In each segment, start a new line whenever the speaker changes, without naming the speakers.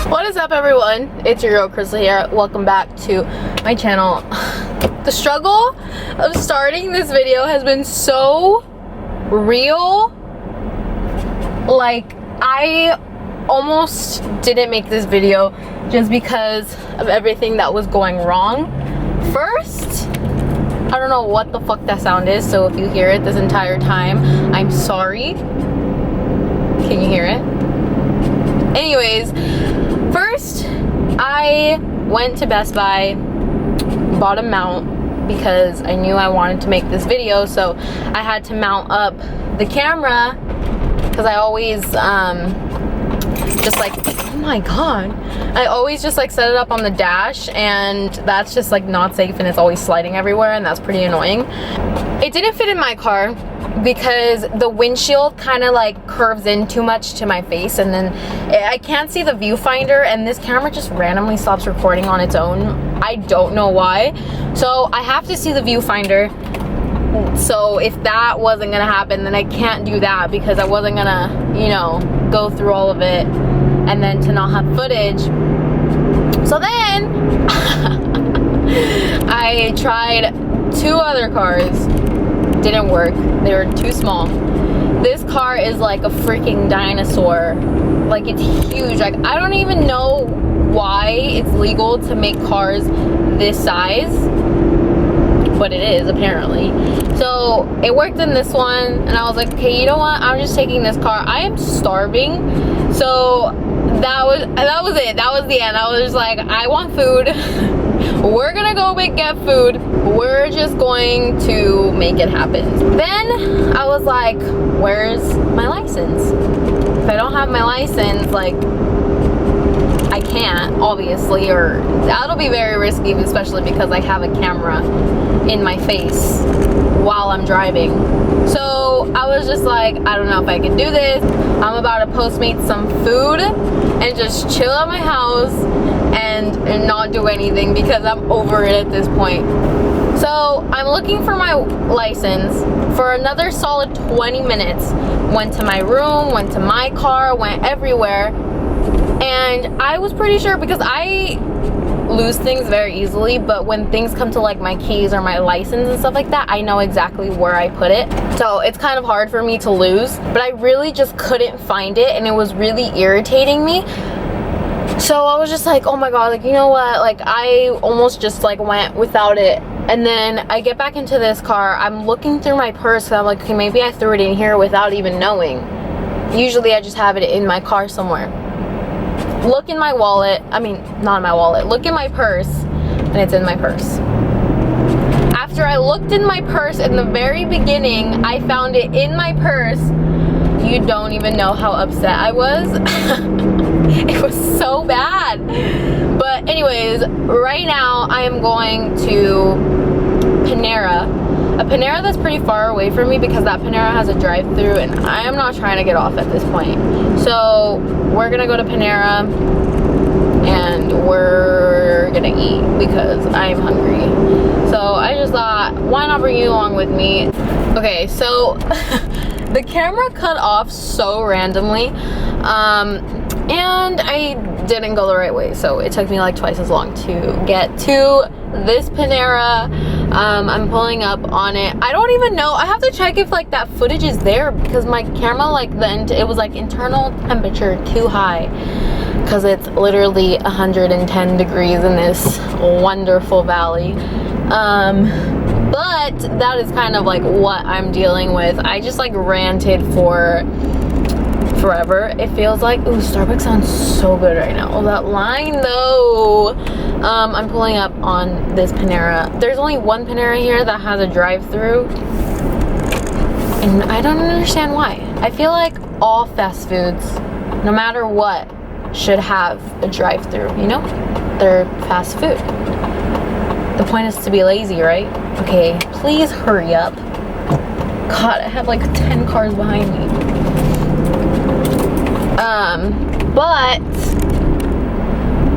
What is up, everyone? It's your girl Crystal here. Welcome back to my channel. The struggle of starting this video has been so real. Like, I almost didn't make this video just because of everything that was going wrong. First, I don't know what the fuck that sound is, so if you hear it this entire time, I'm sorry. Can you hear it? Anyways, first, I went to Best Buy, bought a mount because I knew I wanted to make this video, so I had to mount up the camera because I always just like, oh my god, I always just like set it up on the dash, and that's just like not safe, and it's always sliding everywhere, and that's pretty annoying. It didn't fit in my car because the windshield kind of like curves in too much to my face, and then I can't see the viewfinder, and this camera just randomly stops recording on its own. I don't know why, so I have to see the viewfinder. So if that wasn't gonna happen, then I can't do that because I wasn't gonna, you know, go through all of it and then to not have footage. So then I tried two other cars. Didn't work. They were too small. This car is like a freaking dinosaur. Like, it's huge. Like, I don't even know why it's legal to make cars this size, but it is apparently. So it worked in this one, and I was like, okay, you know what, I'm just taking this car. I am starving. So that was it. That was the end. I was just like, I want food. We're gonna go get food. We're just going to make it happen. Then I was like, where's my license? If I don't have my license, like, I can't, obviously, or that'll be very risky, especially because I have a camera in my face while I'm driving. So I was just like, I don't know if I can do this. I'm about to Postmate some food and just chill at my house and not do anything because I'm over it at this point. So I'm looking for my license for another solid 20 minutes. Went to my room, went to my car, went everywhere. And I was pretty sure, because I lose things very easily, but when things come to like my keys or my license and stuff like that, I know exactly where I put it. So it's kind of hard for me to lose, but I really just couldn't find it, and it was really irritating me. So I was just like, oh my god, like, you know what, like, I almost just like went without it. And then I get back into this car, I'm looking through my purse, and I'm like, okay, maybe I threw it in here without even knowing. Usually I just have it in my car somewhere. Look in my wallet, I mean, not in my wallet, look in my purse, and it's in my purse. After I looked in my purse in the very beginning, I found it in my purse. You don't even know how upset I was. It was so bad. But anyways, right now I am going to Panera. A Panera that's pretty far away from me because that Panera has a drive-thru, and I am not trying to get off at this point. So we're gonna go to Panera and we're gonna eat because I'm hungry. So I just thought, why not bring you along with me? Okay, so the camera cut off so randomly, and I didn't go the right way, so it took me like twice as long to get to this Panera. I'm pulling up on it. I don't even know, I have to check if like that footage is there, because my camera, like, it was like internal temperature too high, because it's literally 110 degrees in this wonderful valley. But that is kind of like what I'm dealing with. I just like ranted for forever, it feels like. Ooh, Starbucks sounds so good right now. Oh, that line though. I'm pulling up on this Panera. There's only one Panera here that has a drive-thru, and I don't understand why. I feel like all fast foods, no matter what, should have a drive-thru, you know? They're fast food. The point is to be lazy, right? Okay, please hurry up. God, I have like 10 cars behind me. But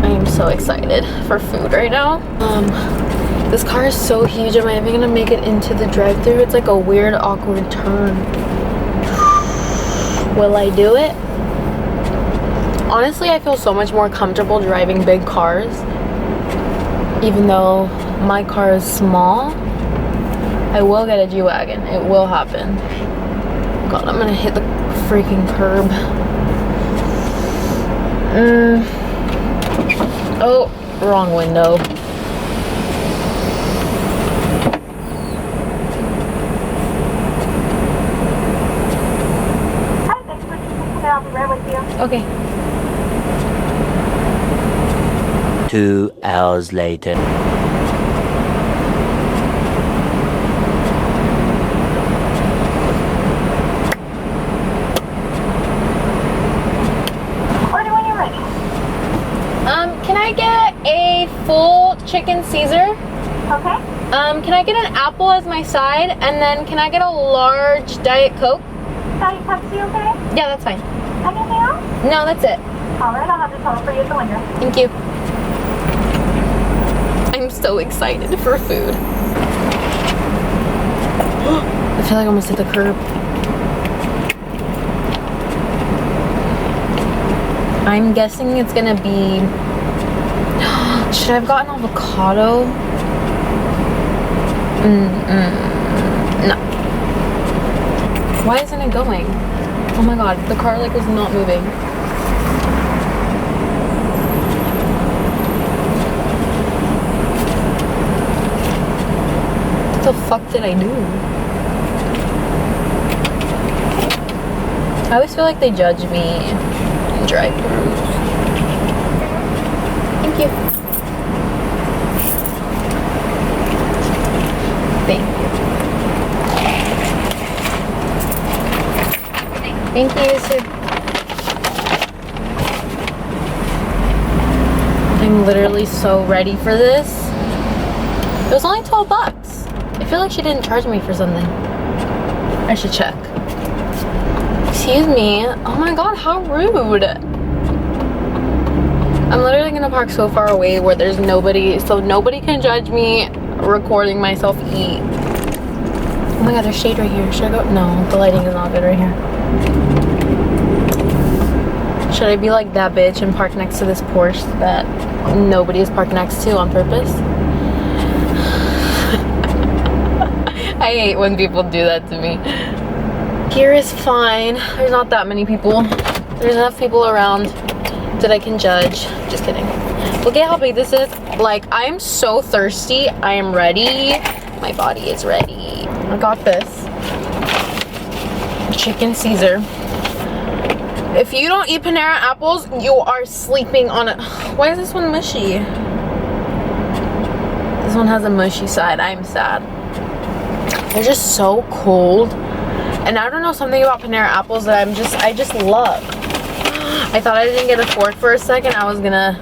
I am so excited for food right now. This car is so huge. Am I even gonna make it into the drive-thru? It's like a weird, awkward turn. Will I do it? Honestly, I feel so much more comfortable driving big cars. Even though my car is small, I will get a G-Wagon. It will happen. God, I'm gonna hit the freaking curb. Oh, wrong window.
Hi, thanks for choosing. I'll be right with you.
Okay.
2 hours later.
Order when you're ready.
Can I get a full chicken Caesar?
Okay.
Can I get an apple as my side? And then can I get a large Diet Coke?
Diet Pepsi, okay?
Yeah, that's fine.
Anything else?
No, that's it.
Alright, I'll have this all for you at the window.
Thank you. I'm so excited for food. I feel like I almost hit the curb. I'm guessing it's gonna be... Should I have gotten avocado? No. Why isn't it going? Oh my god, the car like was not moving. What the fuck did I do? I always feel like they judge me in drive-thrus. Thank you. Thank you. Thank you, sir. I'm literally so ready for this. It was only 12 bucks. I feel like she didn't charge me for something. I should check. Excuse me. Oh my god, how rude. I'm literally gonna park so far away where there's nobody, so nobody can judge me recording myself eat. Oh my god, there's shade right here. Should I go? No, the lighting is not good right here. Should I be like that bitch and park next to this Porsche that nobody is parked next to on purpose? I hate when people do that to me. Here is fine. There's not that many people. There's enough people around that I can judge. Just kidding. Look at how big this is. Like, I'm so thirsty. I am ready. My body is ready. I got this. Chicken Caesar. If you don't eat Panera apples, you are sleeping on it. Why is this one mushy? This one has a mushy side. I'm sad. They're just so cold. And I don't know, something about Panera apples that I just love. I thought I didn't get a fork for a second. I was gonna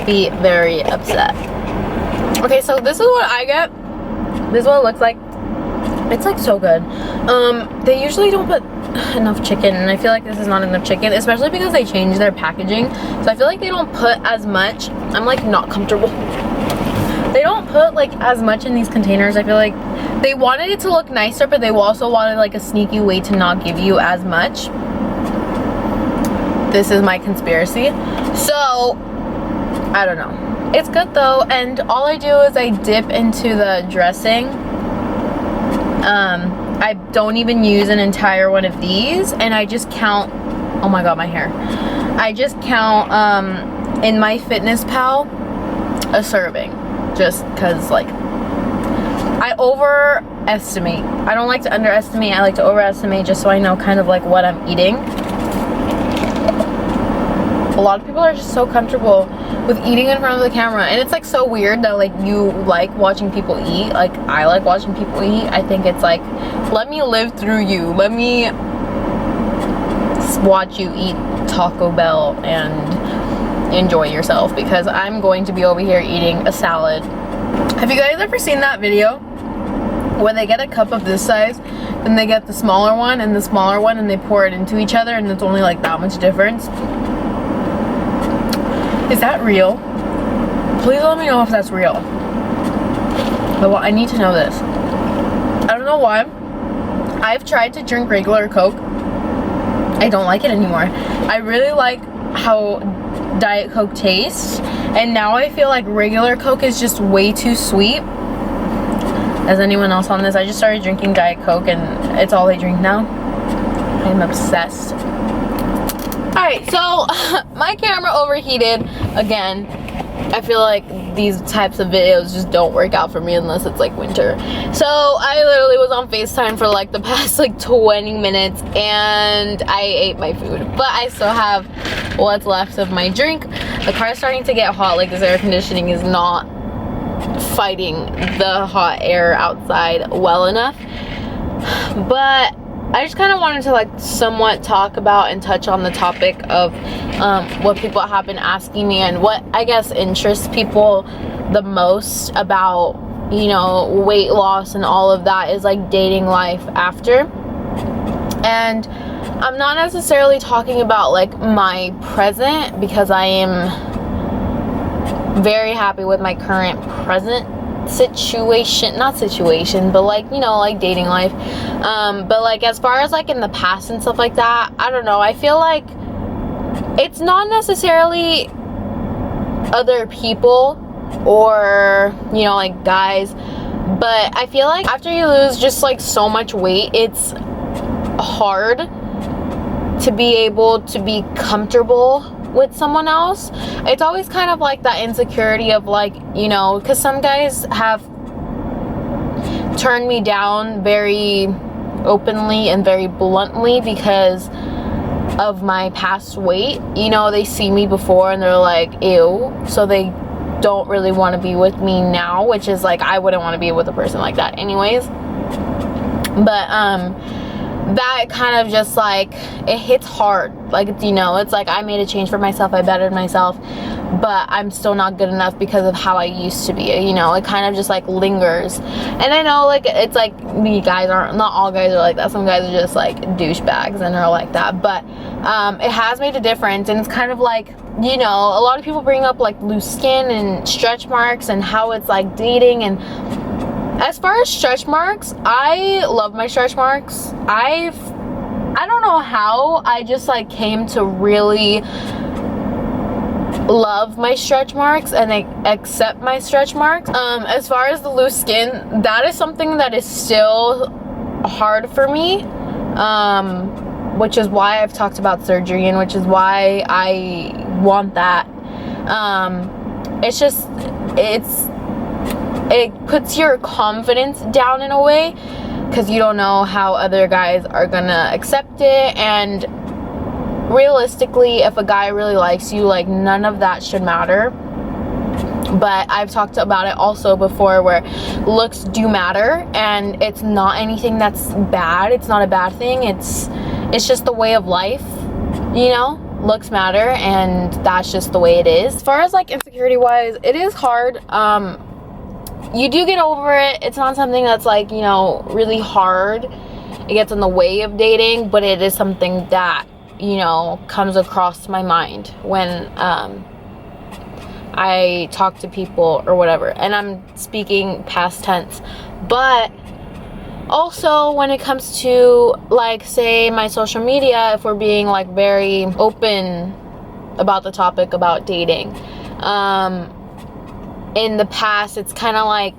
be very upset. Okay, so this is what I get. This is what it looks like. It's like so good. They usually don't put enough chicken, and I feel like this is not enough chicken, especially because they changed their packaging. So I feel like they don't put as much. I'm like not comfortable. They don't put like as much in these containers. I feel like they wanted it to look nicer, but they also wanted like a sneaky way to not give you as much. This is my conspiracy. So I don't know. It's good though, and all I do is I dip into the dressing. I don't even use an entire one of these, and I just count. Oh my god, my hair. I just count in my MyFitnessPal a serving, just because like I overestimate. I don't like to underestimate. I like to overestimate just so I know kind of like what I'm eating. A lot of people are just so comfortable with eating in front of the camera, and it's like so weird that like you like watching people eat. Like I like watching people eat. I think it's like, let me live through you. Let me watch you eat Taco Bell and enjoy yourself, because I'm going to be over here eating a salad. Have you guys ever seen that video where they get a cup of this size, then they get the smaller one and the smaller one, and they pour it into each other, and it's only like that much difference? Is that real? Please let me know if that's real. But I need to know this. I don't know why. I've tried to drink regular Coke, I don't like it anymore. I really like how Diet Coke tastes, and now I feel like regular Coke is just way too sweet. As anyone else on this, I just started drinking Diet Coke and it's all I drink now. I'm obsessed. Alright, so my camera overheated again. I feel like these types of videos just don't work out for me unless it's like winter. So I literally was on FaceTime for like the past like 20 minutes and I ate my food. But I still have what's left of my drink. The car's starting to get hot, like this air conditioning is not fighting the hot air outside well enough. But I just kind of wanted to like somewhat talk about and touch on the topic of what people have been asking me and what I guess interests people the most about, you know, weight loss and all of that is like dating life after. And I'm not necessarily talking about like my present, because I am very happy with my current present situation, not situation, but like, you know, like dating life. But like as far as like in the past and stuff like that, I don't know, I feel like it's not necessarily other people or, you know, like guys, but I feel like after you lose just like so much weight, it's hard to be able to be comfortable with someone else. It's always kind of like that insecurity of like, you know, because some guys have turned me down very openly and very bluntly because of my past weight. You know, they see me before and they're like, ew, so they don't really want to be with me now, which is like, I wouldn't want to be with a person like that anyways. But that kind of just like, it hits hard. Like, you know, it's like I made a change for myself, I bettered myself, but I'm still not good enough because of how I used to be. You know, it kind of just like lingers. And I know like it's like me guys aren't, not all guys are like that. Some guys are just like douchebags and are like that, but it has made a difference. And it's kind of like, you know, a lot of people bring up like loose skin and stretch marks and how it's like dating. And as far as stretch marks, I love my stretch marks. I don't know how, I just like came to really love my stretch marks and accept my stretch marks. As far as the loose skin, that is something that is still hard for me, which is why I've talked about surgery and which is why I want that. It's just, it puts your confidence down in a way, because you don't know how other guys are gonna accept it. And realistically, if a guy really likes you, like none of that should matter. But I've talked about it also before where looks do matter, and it's not anything that's bad. It's not a bad thing. It's just the way of life, you know? Looks matter, and that's just the way it is. As far as like insecurity wise, it is hard. You do get over it. It's not something that's like, you know, really hard. It gets in the way of dating, but it is something that, you know, comes across my mind when I talk to people or whatever. And I'm speaking past tense. But also when it comes to like, say, my social media, if we're being like very open about the topic about dating, in the past, it's kind of like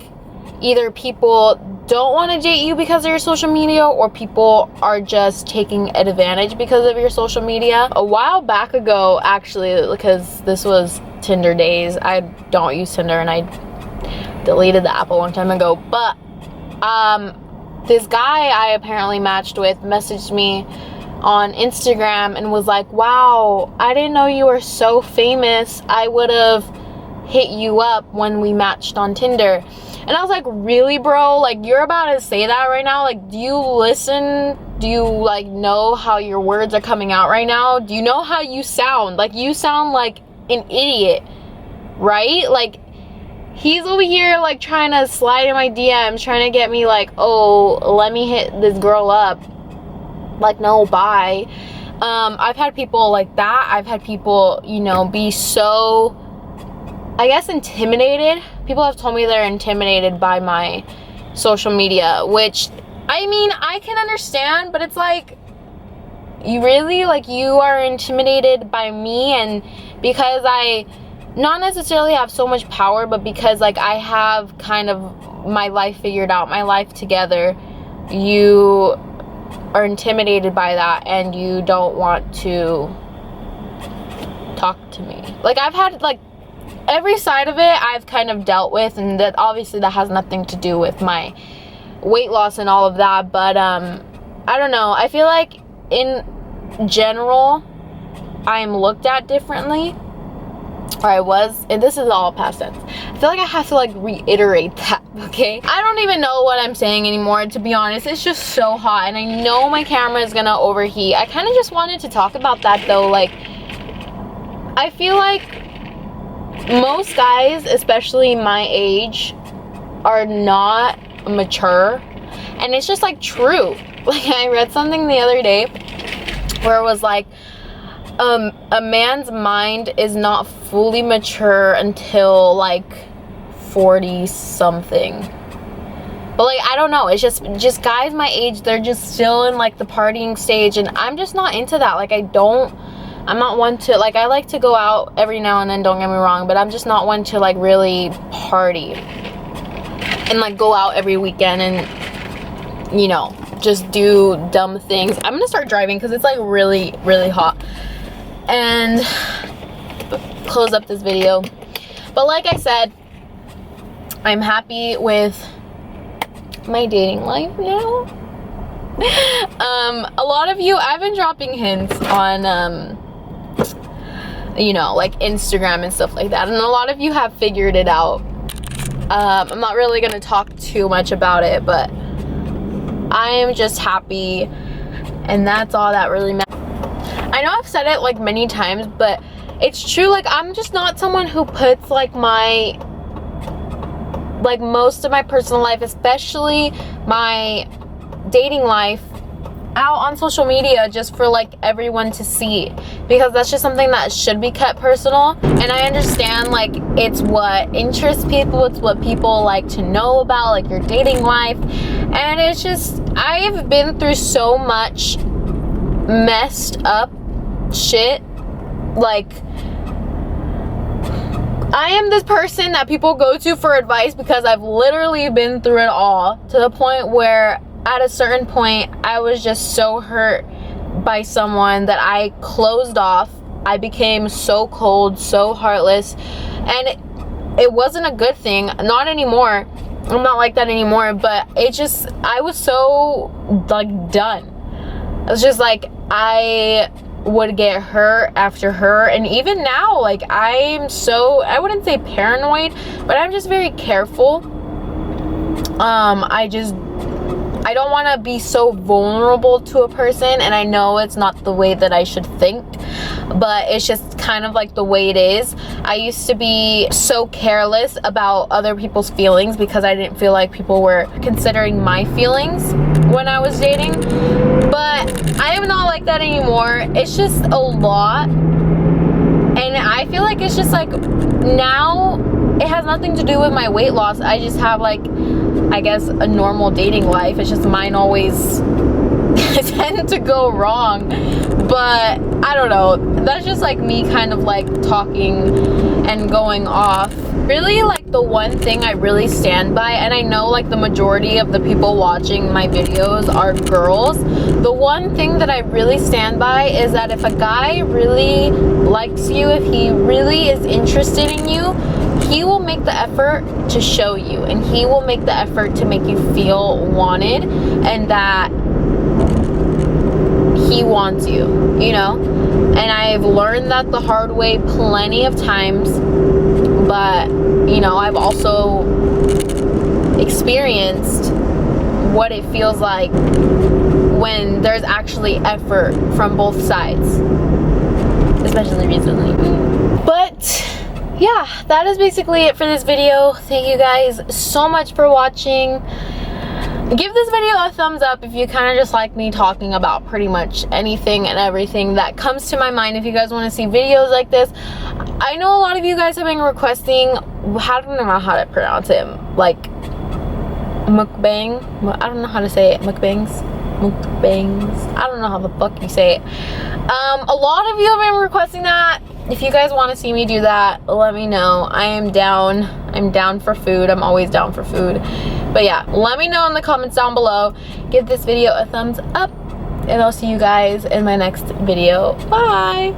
either people don't want to date you because of your social media, or people are just taking advantage because of your social media. A while back ago, actually, because this was Tinder days, I don't use Tinder and I deleted the app a long time ago, but this guy I apparently matched with messaged me on Instagram and was like, wow, I didn't know you were so famous. I would have hit you up when we matched on Tinder. And I was like, really, bro? Like, you're about to say that right now? Like, do you listen? Do you like know how your words are coming out right now? Do you know how you sound? Like, you sound like an idiot, right? Like, he's over here like trying to slide in my DMs, trying to get me like, oh, let me hit this girl up. Like, no, bye. I've had people like that. I've had people, you know, be so, I guess, intimidated. People have told me they're intimidated by my social media, which, I mean, I can understand, but it's like, you really, like, you are intimidated by me, and because I not necessarily have so much power, but because, like, I have kind of my life figured out, my life together, you are intimidated by that, and you don't want to talk to me. Like, I've had, like, every side of it I've kind of dealt with, and that obviously that has nothing to do with my weight loss and all of that, but I don't know, I feel like in general I am looked at differently, or I was, and this is all past tense. I feel like I have to, like, reiterate that, okay? I don't even know what I'm saying anymore, to be honest. It's just so hot, and I know my camera is gonna overheat. I kind of just wanted to talk about that, though. Like, I feel like most guys, especially my age, are not mature, and it's just, like, true. Like, I read something the other day where it was like, a man's mind is not fully mature until, like, 40 something. But, like, I don't know, it's just guys my age, they're just still in, like, the partying stage, and I'm just not into that. Like, I'm not one to, like, I like to go out every now and then, don't get me wrong, but I'm just not one to, like, really party and, like, go out every weekend and, you know, just do dumb things. I'm gonna start driving because it's, like, really, really hot, and close up this video. But like I said, I'm happy with my dating life now. A lot of you, I've been dropping hints on you know, like, Instagram and stuff like that, and a lot of you have figured it out. I'm not really gonna talk too much about it, but I am just happy, and that's all that really matters. I know I've said it, like, many times, but it's true. Like, I'm just not someone who puts, like, my, like, most of my personal life, especially my dating life, out on social media just for, like, everyone to see, because that's just something that should be kept personal. And I understand, like, it's what interests people, it's what people like to know about, like, your dating life, and it's just, I've been through so much messed up shit. Like, I am this person that people go to for advice because I've literally been through it all, to the point where at a certain point I was just so hurt by someone that I closed off. I became so cold, so heartless, and it wasn't a good thing. Not anymore. I'm not like that anymore, but it just, I was so, like, done. It was just like, I would get hurt after hurt, and even now, like, I'm so, I wouldn't say paranoid, but I'm just very careful. I don't want to be so vulnerable to a person, and I know it's not the way that I should think, but it's just kind of like the way it is. I used to be so careless about other people's feelings because I didn't feel like people were considering my feelings when I was dating, but I am not like that anymore. It's just a lot, and I feel like it's just, like, now it has nothing to do with my weight loss. I just have, like, I guess, a normal dating life. It's just mine always tend to go wrong, but I don't know, that's just, like, me kind of, like, talking and going off. Really, like, the one thing I really stand by, and I know, like, the majority of the people watching my videos are girls, the one thing that I really stand by is that if a guy really likes you, if he really is interested in you, he will make the effort to show you, and he will make the effort to make you feel wanted, and that he wants you, you know? And I've learned that the hard way plenty of times, but, you know, I've also experienced what it feels like when there's actually effort from both sides, especially recently. But yeah, that is basically it for this video. Thank you guys so much for watching. Give this video a thumbs up if you kind of just like me talking about pretty much anything and everything that comes to my mind. If you guys want to see videos like this, I know a lot of you guys have been requesting, I don't know how to pronounce it, like mukbang, I don't know how to say it, mukbangs, mukbangs. I don't know how the fuck you say it. A lot of you have been requesting that. If you guys want to see me do that, let me know. I am down. I'm down for food. I'm always down for food. But yeah, let me know in the comments down below. Give this video a thumbs up, and I'll see you guys in my next video. Bye.